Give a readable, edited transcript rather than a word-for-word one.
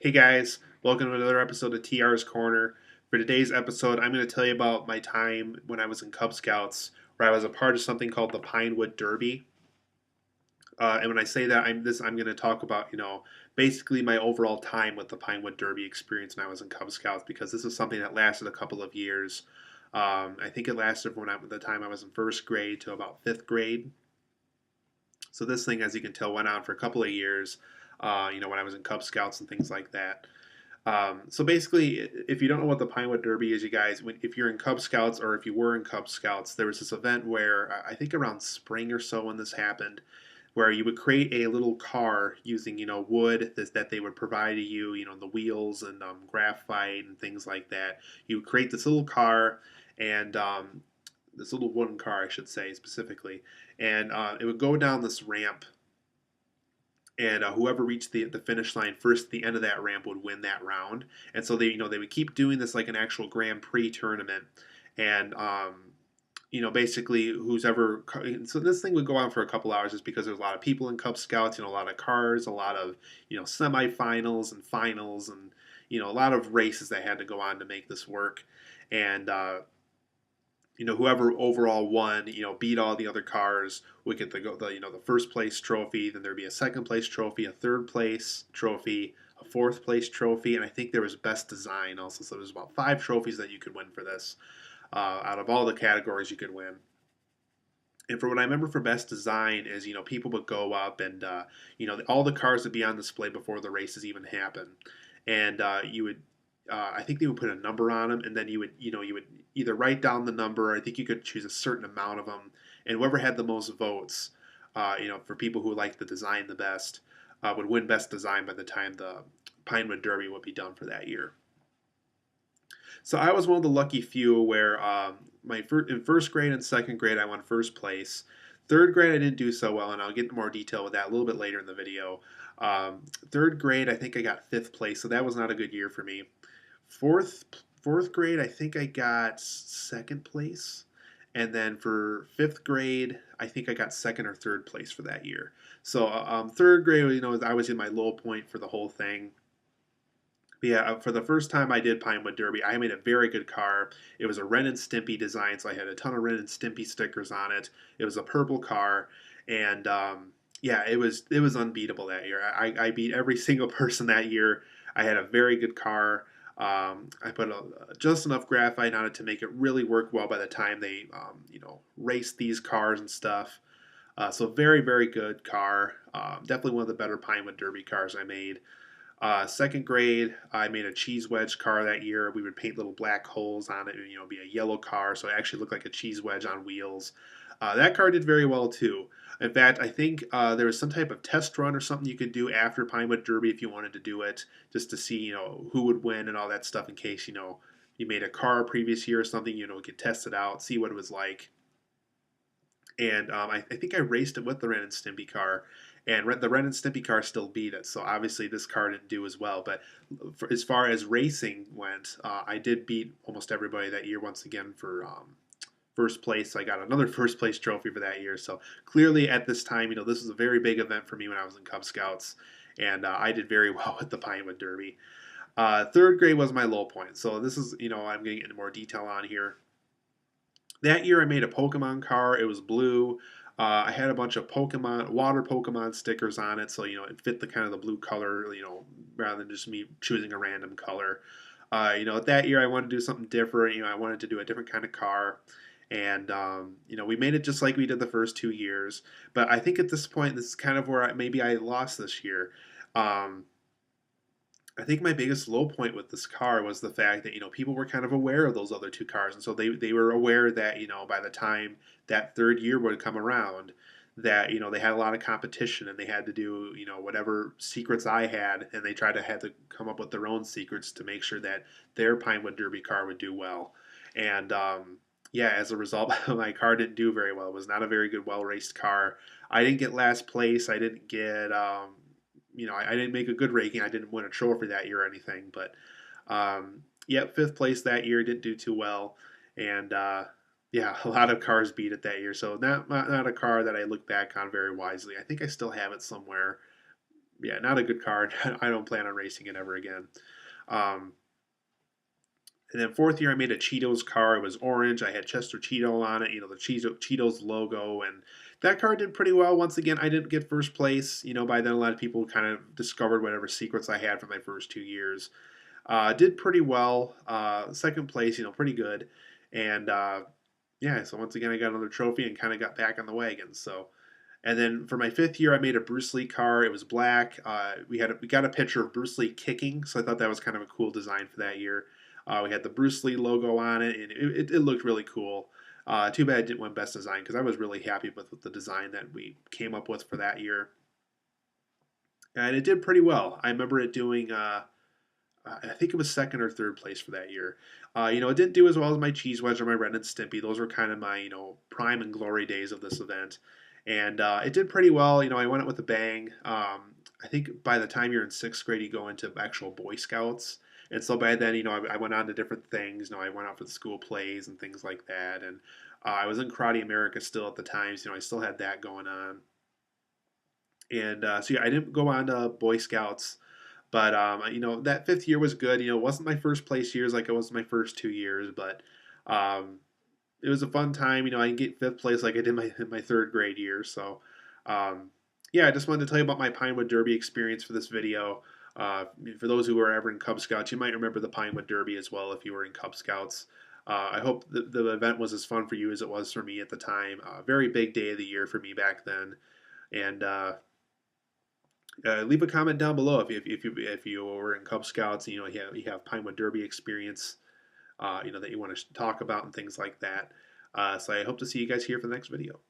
Hey guys, welcome to another episode of TR's Corner. For today's episode, I'm going to tell you about my time when I was in Cub Scouts, where I was a part of something called the Pinewood Derby. And when I say that, I'm going to talk about basically my overall time with the Pinewood Derby experience when I was in Cub Scouts because this is something that lasted a couple of years. I think it lasted from the time I was in first grade to about fifth grade. So this thing, as you can tell, went on for a couple of years. When I was in Cub Scouts and things like that. So basically, if you don't know what the Pinewood Derby is, you guys, if you're in Cub Scouts or if you were in Cub Scouts, there was this event where I think around spring or so when this happened, where you would create a little car using wood that they would provide to you, the wheels and graphite and things like that. You would create this little car and this little wooden car, I should say specifically, and it would go down this ramp and whoever reached the finish line first at the end of that ramp would win that round. And so they would keep doing this like an actual Grand Prix tournament, and basically who's ever so this thing would go on for a couple hours just because there's a lot of people in Cub Scouts, a lot of cars, a lot of semifinals and finals, and a lot of races that had to go on to make this work, and whoever overall won, beat all the other cars, would get the first place trophy. Then there'd be a second place trophy, a third place trophy, a fourth place trophy, and I think there was best design also. So there's about 5 trophies that you could win for this, out of all the categories you could win. And for what I remember for best design is, people would go up and, all the cars would be on display before the races even happen. And you would, I think they would put a number on them, and then you would either write down the number, or I think you could choose a certain amount of them. And whoever had the most votes, for people who liked the design the best, would win best design by the time the Pinewood Derby would be done for that year. So I was one of the lucky few where in first grade and second grade I won first place. Third grade I didn't do so well, and I'll get into more detail with that a little bit later in the video. Third grade I think I got fifth place, so that was not a good year for me. Fourth fourth grade I think I got second place, and then for fifth grade I think I got second or third place for that year. So third grade, I was in my low point for the whole thing. But yeah, for the first time I did Pinewood Derby, I made a very good car. It was a Ren and Stimpy design, so I had a ton of Ren and Stimpy stickers on it. It was a purple car, and yeah, it was unbeatable that year. I beat every single person that year. I had a very good car. I put just enough graphite on it to make it really work well by the time they raced these cars and stuff. So very very good car. Definitely one of the better Pinewood Derby cars I made. Second grade, I made a cheese wedge car that year. We would paint little black holes on it, and be a yellow car, so it actually looked like a cheese wedge on wheels. That car did very well too. In fact, I think there was some type of test run or something you could do after Pinewood Derby if you wanted to do it, just to see who would win and all that stuff in case you made a car previous year or something. Could test it out, see what it was like. And I think I raced it with the Ren and Stimpy car, and the Ren and Stimpy car still beat it. So obviously this car didn't do as well. But as far as racing went, I did beat almost everybody that year once again for first place. I got another first place trophy for that year. So clearly at this time, this was a very big event for me when I was in Cub Scouts, and I did very well with the Pinewood Derby. Third grade was my low point. So this is, I'm getting into more detail on here. That year I made a Pokemon car. It was blue. I had a bunch of water Pokemon stickers on it, so it fit the kind of the blue color, rather than just me choosing a random color. That year I wanted to do something different. I wanted to do a different kind of car, and we made it just like we did the first 2 years. But I think at this point, this is kind of where maybe I lost this year. Um, I think my biggest low point with this car was the fact that people were kind of aware of those other 2 cars, and so they were aware that by the time that third year would come around, that they had a lot of competition and they had to do whatever secrets I had, and they had to come up with their own secrets to make sure that their Pinewood Derby car would do well, and yeah, as a result, my car didn't do very well. It was not a very good, well raced car. I didn't get last place. I didn't get I didn't make a good ranking. I didn't win a trophy that year or anything, but yeah, fifth place that year, didn't do too well, and yeah, a lot of cars beat it that year. So not a car that I look back on very wisely. I think I still have it somewhere. yeah, not a good car. I don't plan on racing it ever again. Um, and then fourth year, I made a Cheetos car. It was orange. I had Chester Cheeto on it, the Cheetos logo, and that car did pretty well. Once again, I didn't get first place. By then a lot of people kind of discovered whatever secrets I had for my first 2 years. Did pretty well. Second place, pretty good. And yeah, so once again, I got another trophy and kind of got back on the wagon. So, and then for my fifth year, I made a Bruce Lee car. It was black. We got a picture of Bruce Lee kicking, so I thought that was kind of a cool design for that year. We had the Bruce Lee logo on it, and it looked really cool. Too bad it didn't win best design because I was really happy with the design that we came up with for that year, and it did pretty well. I remember it doing. I think it was second or third place for that year. It didn't do as well as my Cheese Wedge or my Ren and Stimpy. Those were kind of my, prime and glory days of this event. And it did pretty well. I went out with a bang. I think by the time you're in sixth grade, you go into actual Boy Scouts. And so by then, I went on to different things. I went out for the school plays and things like that. And I was in Karate America still at the time. So, I still had that going on. And so, yeah, I didn't go on to Boy Scouts. But that fifth year was good. It wasn't my first place years like it was my first 2 years, but um, it was a fun time. I didn't get fifth place like I did in my third grade year. So yeah, I just wanted to tell you about my Pinewood Derby experience for this video. For those who were ever in Cub Scouts, you might remember the Pinewood Derby as well if you were in Cub Scouts. I hope the event was as fun for you as it was for me at the time. Very big day of the year for me back then, and leave a comment down below if you were in Cub Scouts and you have Pinewood Derby experience, that you want to talk about and things like that. So I hope to see you guys here for the next video.